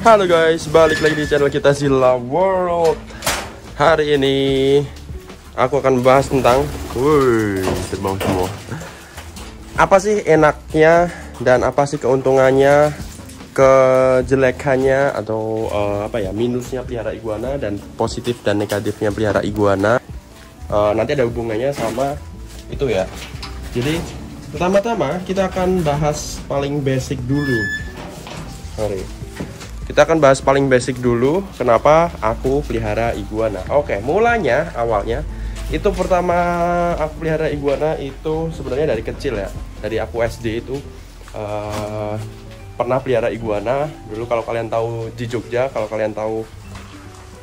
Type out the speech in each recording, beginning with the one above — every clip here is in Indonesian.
Halo guys, balik lagi di channel kita Zilla World. Hari ini aku akan membahas tentang terbang semua. Apa sih enaknya dan apa sih keuntungannya, kejelekannya atau minusnya pelihara iguana, dan positif dan negatifnya pelihara iguana. Nanti ada hubungannya sama itu ya. Jadi pertama-tama kita akan bahas paling basic dulu. Kita akan bahas paling basic dulu, kenapa aku pelihara iguana. Oke, awalnya itu pertama aku pelihara iguana itu sebenarnya dari kecil ya. Dari aku SD itu pernah pelihara iguana. Dulu kalau kalian tahu di Jogja, kalau kalian tahu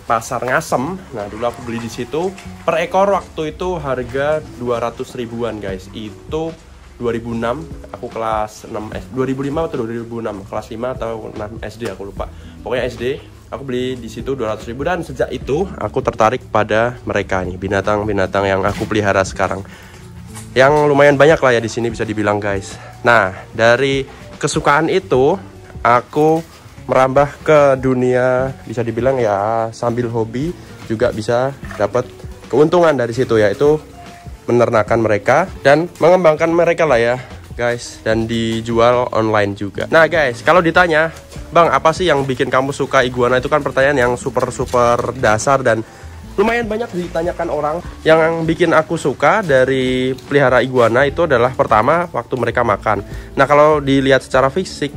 Pasar Ngasem, nah dulu aku beli di situ. Per ekor waktu itu harga 200 ribuan guys. Itu 2006, aku kelas 6 2005 atau 2006, kelas 5 atau 6 SD aku lupa. Pokoknya SD, aku beli di situ 200 ribu, dan sejak itu aku tertarik pada mereka nih, binatang-binatang yang aku pelihara sekarang. Yang lumayan banyak lah ya di sini bisa dibilang guys. Nah, dari kesukaan itu aku merambah ke dunia, bisa dibilang ya sambil hobi juga bisa dapat keuntungan dari situ, yaitu menernakan mereka dan mengembangkan mereka lah ya guys, dan dijual online juga. Nah guys, kalau ditanya bang apa sih yang bikin kamu suka iguana, itu kan pertanyaan yang super dasar dan lumayan banyak ditanyakan orang. Yang bikin aku suka dari pelihara iguana itu adalah pertama waktu mereka makan. Nah kalau dilihat secara fisik,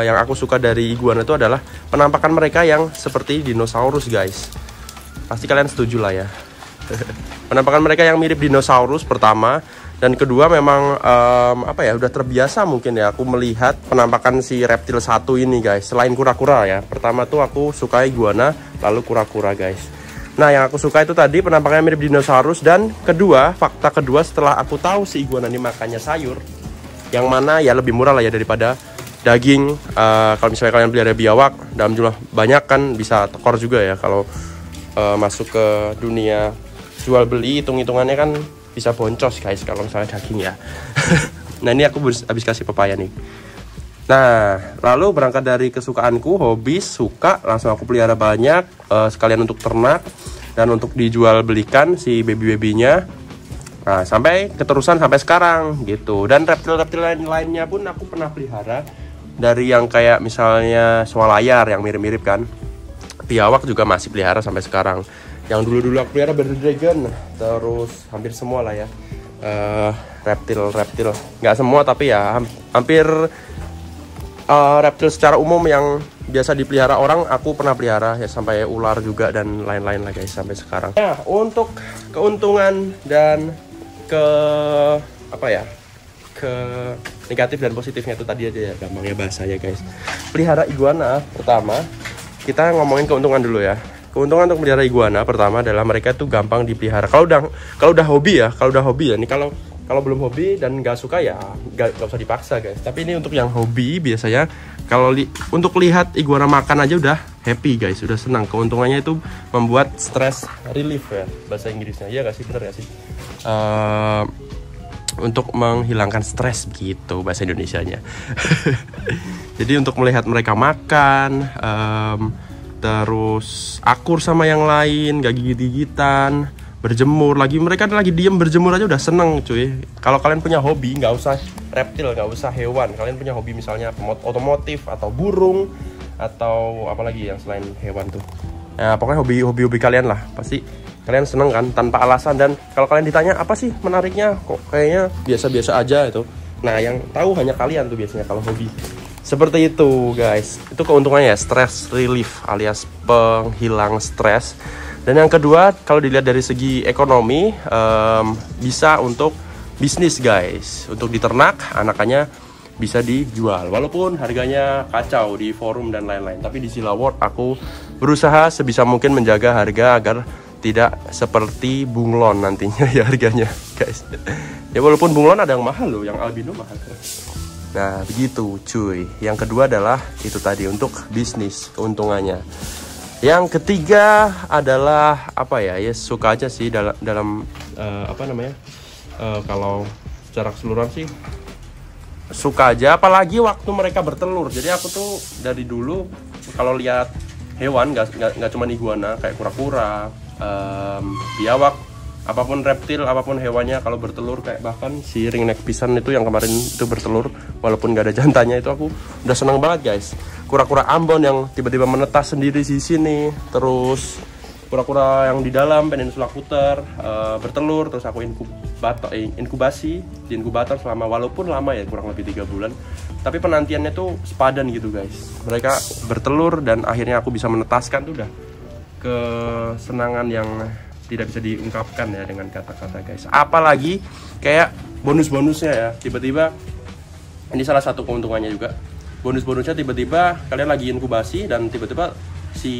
yang aku suka dari iguana itu adalah penampakan mereka yang seperti dinosaurus guys. Pasti kalian setuju lah ya. Penampakan mereka yang mirip dinosaurus pertama, dan kedua memang udah terbiasa mungkin ya aku melihat penampakan si reptil satu ini guys. Selain kura-kura ya, pertama tuh aku suka iguana, lalu kura-kura guys. Nah yang aku suka itu tadi penampakannya mirip dinosaurus, dan kedua, fakta kedua setelah aku tahu si iguana ini makannya sayur, yang mana ya lebih murah lah ya daripada daging. Kalau misalnya kalian pelihara biawak dalam jumlah banyak kan bisa tekor juga ya kalau masuk ke dunia jual beli, hitung-hitungannya kan bisa boncos guys kalau misalnya daging ya. Nah ini aku habis kasih pepaya nih. Nah lalu berangkat dari kesukaanku, hobi, suka, langsung aku pelihara banyak, sekalian untuk ternak dan untuk dijual belikan si baby-babynya. Nah sampai keterusan sampai sekarang gitu. Dan reptil-reptil lainnya pun aku pernah pelihara, dari yang kayak misalnya swalayan yang mirip-mirip kan, biawak juga masih pelihara sampai sekarang. Yang dulu-dulu aku pelihara bearded dragon, terus hampir semua lah ya, reptil nggak semua tapi ya hampir reptil secara umum yang biasa dipelihara orang aku pernah pelihara ya, sampai ular juga dan lain-lain lah guys sampai sekarang. Nah untuk keuntungan dan ke negatif dan positifnya itu tadi aja ya, gampangnya bahasanya guys. Pelihara iguana, pertama kita ngomongin keuntungan dulu ya. Keuntungan untuk melihara iguana pertama adalah mereka tuh gampang dipelihara. Kalau udah hobi ya, ini kalau belum hobi dan nggak suka ya nggak usah dipaksa guys. Tapi ini untuk yang hobi biasanya kalau untuk lihat iguana makan aja udah happy guys, udah senang. Keuntungannya itu membuat stress relief ya bahasa Inggrisnya. Iya nggak sih, bener nggak sih? Untuk menghilangkan stres gitu bahasa Indonesianya. Jadi untuk melihat mereka makan, terus akur sama yang lain, gak gigit-gigitan, berjemur lagi, mereka lagi diem berjemur aja udah seneng cuy. Kalau kalian punya hobi, nggak usah reptil, nggak usah hewan, kalian punya hobi misalnya otomotif atau burung atau apalagi yang selain hewan tuh, ya pokoknya hobi kalian lah, pasti kalian seneng kan tanpa alasan. Dan kalau kalian ditanya apa sih menariknya, kok kayaknya biasa-biasa aja itu, nah yang tahu hanya kalian tuh biasanya kalau hobi. Seperti itu guys, itu keuntungannya ya, stress relief alias penghilang stres. Dan yang kedua, kalau dilihat dari segi ekonomi, bisa untuk bisnis guys, untuk diternak, anakannya bisa dijual walaupun harganya kacau di forum dan lain-lain. Tapi di Zilla World aku berusaha sebisa mungkin menjaga harga agar tidak seperti bunglon nantinya ya harganya guys. Ya walaupun bunglon ada yang mahal loh, yang albino mahal. Nah begitu cuy. Yang kedua adalah itu tadi untuk bisnis keuntungannya. Yang ketiga adalah ya suka aja sih dalam kalau secara keseluruhan sih suka aja, apalagi waktu mereka bertelur. Jadi aku tuh dari dulu kalau lihat hewan, nggak cuma iguana, kayak kura-kura, biawak, apapun reptil, apapun hewannya kalau bertelur, kayak bahkan si ringneck pisan itu yang kemarin itu bertelur walaupun nggak ada jantannya, itu aku udah senang banget guys. Kura-kura Ambon yang tiba-tiba menetas sendiri di sini, terus kura-kura yang di dalam Peninsula Kuter bertelur, terus aku inkubasi di inkubator selama, walaupun lama ya, kurang lebih 3 bulan, tapi penantiannya tuh sepadan gitu guys. Mereka bertelur dan akhirnya aku bisa menetaskan, tuh udah kesenangan yang tidak bisa diungkapkan ya dengan kata-kata guys. Apalagi kayak bonus-bonusnya ya, tiba-tiba ini salah satu keuntungannya juga. Bonus-bonusnya tiba-tiba kalian lagi inkubasi dan tiba-tiba si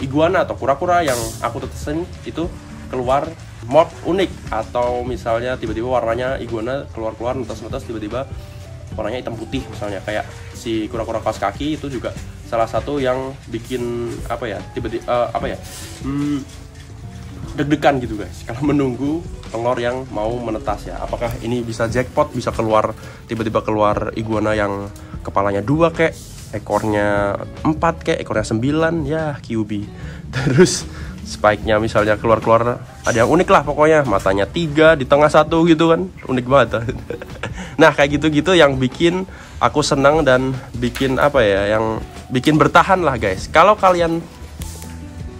iguana atau kura-kura yang aku tetesin itu keluar morph unik, atau misalnya tiba-tiba warnanya iguana keluar-keluar netes-netes, tiba-tiba warnanya hitam putih misalnya, kayak si kura-kura kaos kaki itu juga salah satu yang bikin apa ya, tiba-tiba deg-degan gitu guys kalau menunggu telur yang mau menetas ya. Apakah ini bisa jackpot, bisa keluar tiba-tiba keluar iguana yang kepalanya 2 kek, ekornya 4 kek, ekornya 9 ya, QB. Terus spike-nya misalnya keluar-keluar ada yang unik lah pokoknya, matanya 3 di tengah 1 gitu kan, unik banget. Nah kayak gitu-gitu yang bikin aku senang dan bikin apa ya, yang bikin bertahan lah guys. Kalau kalian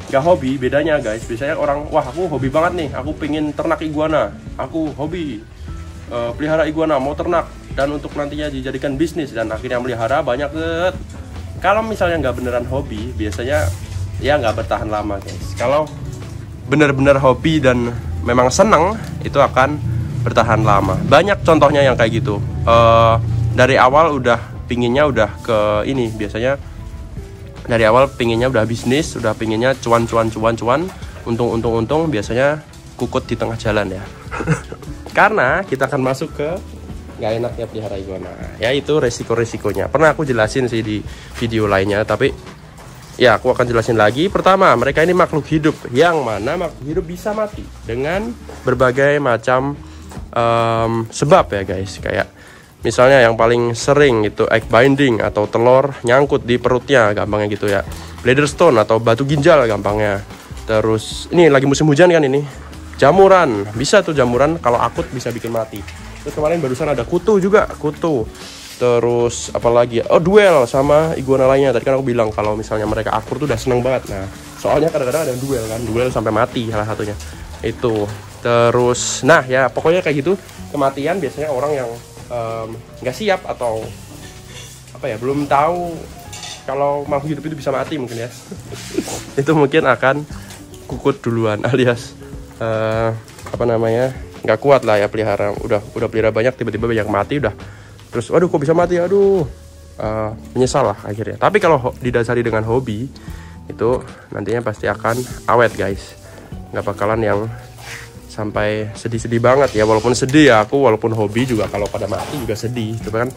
gak hobi, bedanya guys, biasanya orang, wah aku hobi banget nih, aku pengen ternak iguana, aku hobi pelihara iguana, mau ternak dan untuk nantinya dijadikan bisnis, dan akhirnya melihara banyak banget. Kalau misalnya nggak beneran hobi, biasanya ya nggak bertahan lama guys. Kalau bener-bener hobi dan memang seneng, itu akan bertahan lama. Banyak contohnya yang kayak gitu, dari awal udah pinginnya udah ke ini, biasanya dari awal pinginnya udah bisnis, udah pinginnya cuan, untung, biasanya kukut di tengah jalan ya. Karena kita akan masuk ke nggak enaknya pelihara iguana, yaitu resiko-resikonya. Pernah aku jelasin sih di video lainnya, tapi ya aku akan jelasin lagi. Pertama, mereka ini makhluk hidup, yang mana makhluk hidup bisa mati dengan berbagai macam sebab ya guys. Kayak misalnya yang paling sering itu egg binding atau telur nyangkut di perutnya, gampangnya gitu ya. Bladder stone atau batu ginjal gampangnya. Terus ini lagi musim hujan kan ini. Jamuran, bisa tuh jamuran kalau akut bisa bikin mati. Terus kemarin barusan ada kutu juga, kutu. Terus apalagi? Oh, duel sama iguana lainnya. Tadi kan aku bilang kalau misalnya mereka akur tuh udah seneng banget. Nah, soalnya kadang-kadang ada duel kan, duel sampai mati salah satunya. Itu. Terus, nah ya pokoknya kayak gitu. Kematian biasanya orang yang nggak siap atau apa ya, belum tahu kalau makhluk hidup itu bisa mati mungkin ya. Itu mungkin akan kukut duluan, alias apa namanya, nggak kuat lah ya pelihara. Udah pelihara banyak, tiba-tiba banyak mati, udah terus waduh kok bisa mati, aduh menyesal lah akhirnya. Tapi kalau didasari dengan hobi, itu nantinya pasti akan awet guys, nggak bakalan yang sampai sedih-sedih banget ya. Walaupun sedih ya, aku walaupun hobi juga kalau pada mati juga sedih. Coba kan,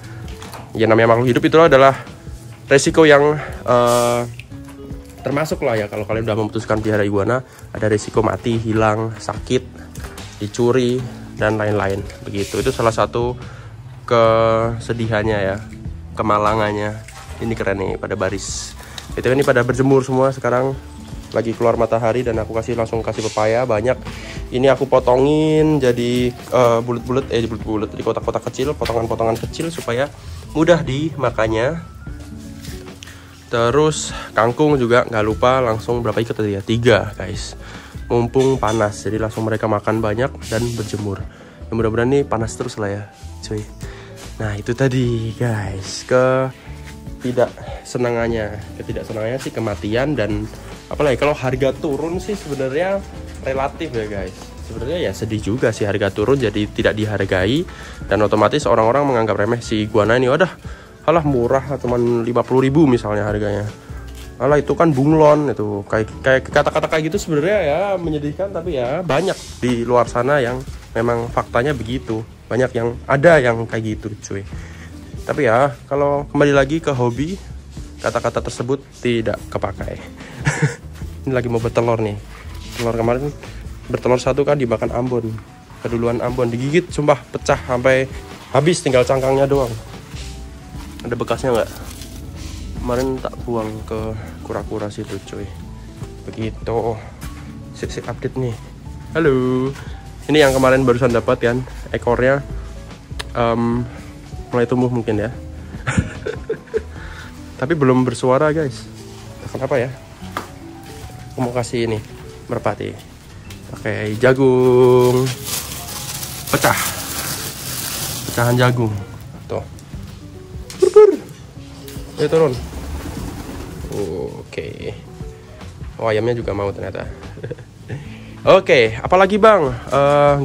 ya namanya makhluk hidup itu adalah resiko yang termasuk lah ya. Kalau kalian udah memutuskan pelihara iguana, ada resiko mati, hilang, sakit, dicuri dan lain-lain begitu. Itu salah satu kesedihannya ya, kemalangannya. Ini keren nih pada baris. Itu ini pada berjemur semua sekarang. Lagi keluar matahari dan aku langsung kasih pepaya banyak. Ini aku potongin jadi bulat-bulat, di kotak-kotak kecil, potongan-potongan kecil supaya mudah dimakannya. Terus kangkung juga nggak lupa, langsung berapa ikat tadi ya, 3 guys. Mumpung panas, jadi langsung mereka makan banyak dan berjemur. Ya, mudah-mudahan nih panas terus lah ya cuy. Nah itu tadi guys, ketidaksenangannya sih kematian. Dan apalagi kalau harga turun sih sebenarnya relatif ya guys. Sebenarnya ya sedih juga sih harga turun jadi tidak dihargai, dan otomatis orang-orang menganggap remeh si iguana ini. Alah murah, cuman 50.000 misalnya harganya. Alah itu kan bunglon, itu kayak kata-kata kayak gitu sebenarnya ya menyedihkan, tapi ya banyak di luar sana yang memang faktanya begitu. Banyak yang ada yang kayak gitu cuy. Tapi ya kalau kembali lagi ke hobi, kata-kata tersebut tidak kepakai. Ini lagi mau bertelur nih. Telur kemarin bertelur 1 kan dimakan Ambon. Keduluan Ambon digigit, sumpah pecah sampai habis, tinggal cangkangnya doang. Ada bekasnya nggak? kemarin tak buang ke kura-kura situ cuy. Begitu. Sip update nih. Halo. Ini yang kemarin barusan dapat kan, ekornya mulai tumbuh mungkin ya. Tapi belum bersuara guys. Kenapa ya? Aku mau kasih ini merpati. Pakai jagung. Pecahan jagung. Tuh. Ayo turun. Oke. Oh, ayamnya juga mau ternyata. Oke, apalagi bang?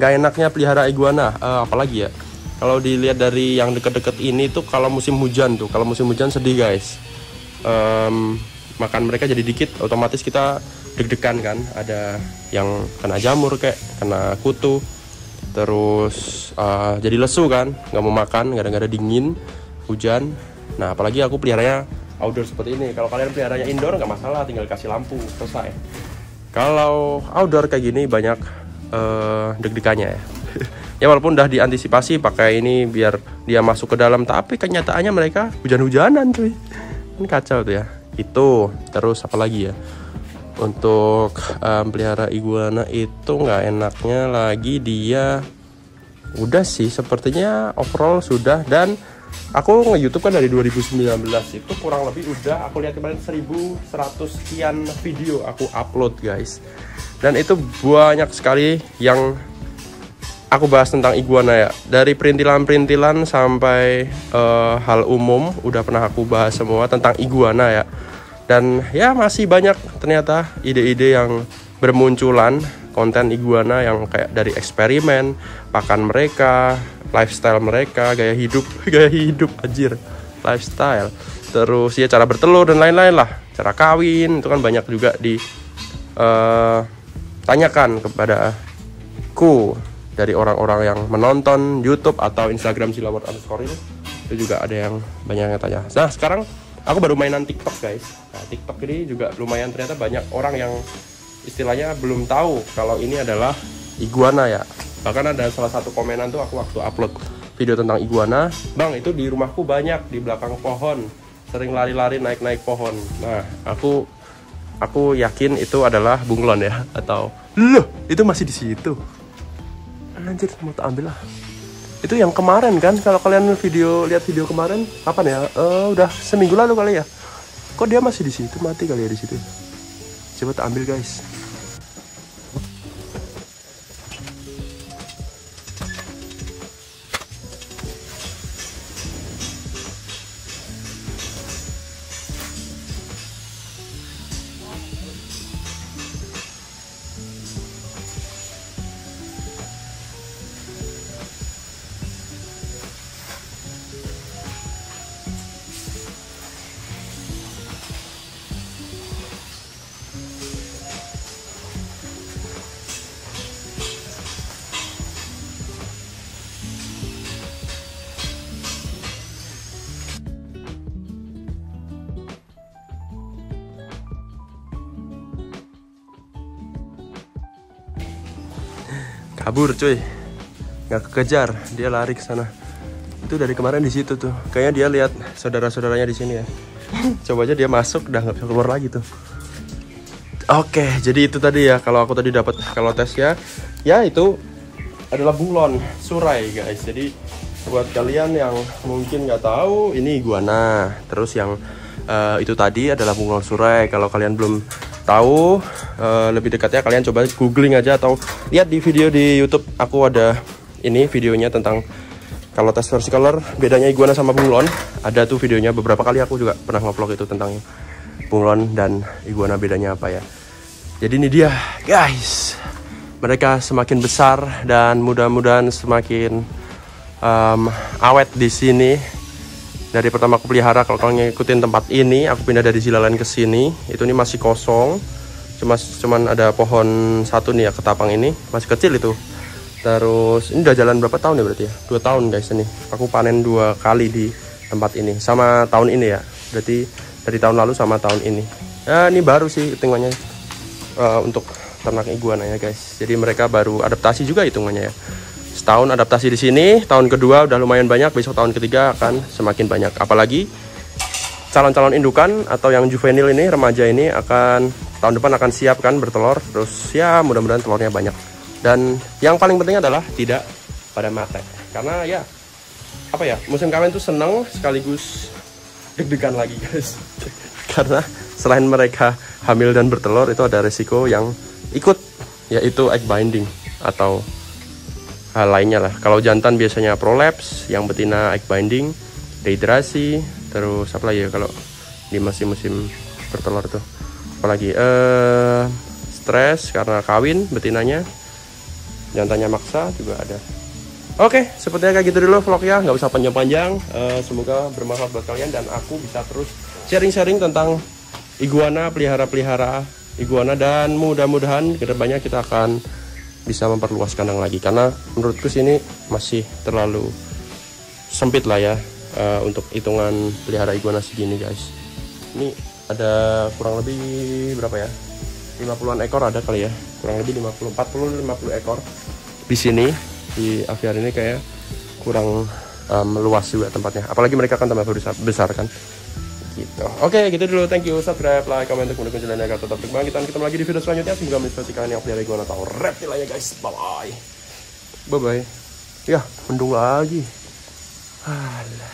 Nggak enaknya pelihara iguana. Apalagi ya? Kalau dilihat dari yang deket-deket ini tuh, kalau musim hujan tuh, kalau musim hujan sedih guys. Makan mereka jadi dikit, otomatis kita deg-degan kan. Ada yang kena jamur kayak, kena kutu, terus jadi lesu kan, nggak mau makan, gara-gara dingin, hujan. Nah, apalagi aku peliharanya outdoor seperti ini. Kalau kalian peliharanya indoor nggak masalah, tinggal kasih lampu, selesai. Kalau outdoor kayak gini banyak deg-degannya ya. Ya walaupun udah diantisipasi pakai ini biar dia masuk ke dalam, tapi kenyataannya mereka hujan-hujanan cuy. Ini kacau tuh ya. Itu terus apalagi ya? Untuk pelihara iguana itu nggak enaknya lagi dia udah sih sepertinya overall sudah. Dan aku nge-YouTube kan dari 2019, itu kurang lebih udah aku lihat kemarin 1100 sekian video aku upload guys. Dan itu banyak sekali yang aku bahas tentang iguana ya. Dari perintilan-perintilan sampai hal umum udah pernah aku bahas semua tentang iguana ya. Dan ya masih banyak ternyata ide-ide yang bermunculan, konten iguana yang kayak dari eksperimen, pakan mereka, lifestyle mereka, gaya hidup anjir, lifestyle. Terus ya cara bertelur dan lain-lain lah, cara kawin itu kan banyak juga ditanyakan kepadaku dari orang-orang yang menonton YouTube atau Instagram Silawat_. Itu juga ada yang banyak yang tanya. Nah sekarang aku baru mainan TikTok guys. Nah TikTok ini juga lumayan, ternyata banyak orang yang istilahnya belum tahu kalau ini adalah iguana ya. Bahkan ada salah satu komenan tuh aku waktu upload video tentang iguana, bang itu di rumahku banyak di belakang pohon, sering lari-lari naik-naik pohon. Nah aku yakin itu adalah bunglon ya, atau loh itu masih di situ. Anjir mau tak ambil lah. Itu yang kemarin kan, kalau kalian lihat video kemarin kapan ya? Udah seminggu lalu kali ya. Kok dia masih di situ, mati kali ya di situ. Coba tak ambil guys. Kabur cuy, nggak kekejar, dia lari ke sana. Itu dari kemarin di situ tuh, kayaknya dia lihat saudara-saudaranya di sini ya. Coba aja dia masuk, udah nggak bisa keluar lagi tuh. Oke, jadi itu tadi ya, kalau aku tadi dapat kalau tesnya, ya itu adalah bunglon surai guys. Jadi buat kalian yang mungkin nggak tahu, ini iguana. Terus yang itu tadi adalah bunglon surai. Kalau kalian belum tahu lebih dekatnya, kalian coba googling aja atau lihat di video di YouTube. Aku ada ini videonya tentang kalau tes versi color, bedanya iguana sama bunglon. Ada tuh videonya, beberapa kali aku juga pernah nge-vlog itu tentang bunglon dan iguana bedanya apa ya. Jadi ini dia guys, mereka semakin besar dan mudah-mudahan semakin awet di sini. Dari pertama aku pelihara, kalau kalian ngikutin tempat ini, aku pindah dari Zilalan ke sini. Itu ini masih kosong, cuman ada pohon satu nih ya, ketapang ini masih kecil itu. Terus ini udah jalan berapa tahun ya berarti ya? 2 tahun guys ini. Aku panen 2 kali di tempat ini sama tahun ini ya. Berarti dari tahun lalu sama tahun ini. Ya ini baru sih hitungannya untuk ternak iguana ya guys. Jadi mereka baru adaptasi juga hitungannya ya. Setahun adaptasi di sini, tahun kedua udah lumayan banyak, besok tahun ketiga akan semakin banyak. Apalagi calon-calon indukan atau yang juvenil ini, remaja ini akan tahun depan akan siap kan bertelur. Terus ya mudah-mudahan telurnya banyak. Dan yang paling penting adalah tidak pada mate. Karena ya apa ya, musim kawin tuh seneng sekaligus deg-degan lagi guys. Karena selain mereka hamil dan bertelur, itu ada resiko yang ikut, yaitu egg binding atau hal lainnya lah. Kalau jantan biasanya prolapse, yang betina egg binding, dehidrasi, terus apa lagi ya kalau di musim bertelur tuh, apalagi stres karena kawin betinanya, jantannya maksa juga ada. Oke, sepertinya kayak gitu dulu vlognya, nggak usah panjang-panjang. Semoga bermanfaat buat kalian dan aku bisa terus sharing-sharing tentang iguana, pelihara iguana, dan mudah-mudahan kedepannya kita akan bisa memperluas kandang lagi, karena menurutku sini masih terlalu sempit lah ya. Untuk hitungan pelihara iguana segini guys. Ini ada kurang lebih berapa ya, 50-an ekor ada kali ya, kurang lebih 40-50 ekor di sini. Di aviar ini kayak kurang meluas juga tempatnya, apalagi mereka kan tambah besar kan gitu. Oke, gitu dulu, thank you, subscribe, like, comment, untuk mendukung channel ini agar tetap berkembang. Kita ketemu lagi di video selanjutnya. Semoga menginspirasi kalian yang pelihara iguana atau reptil ya guys. Bye bye. Ya, mendung lagi. Alah.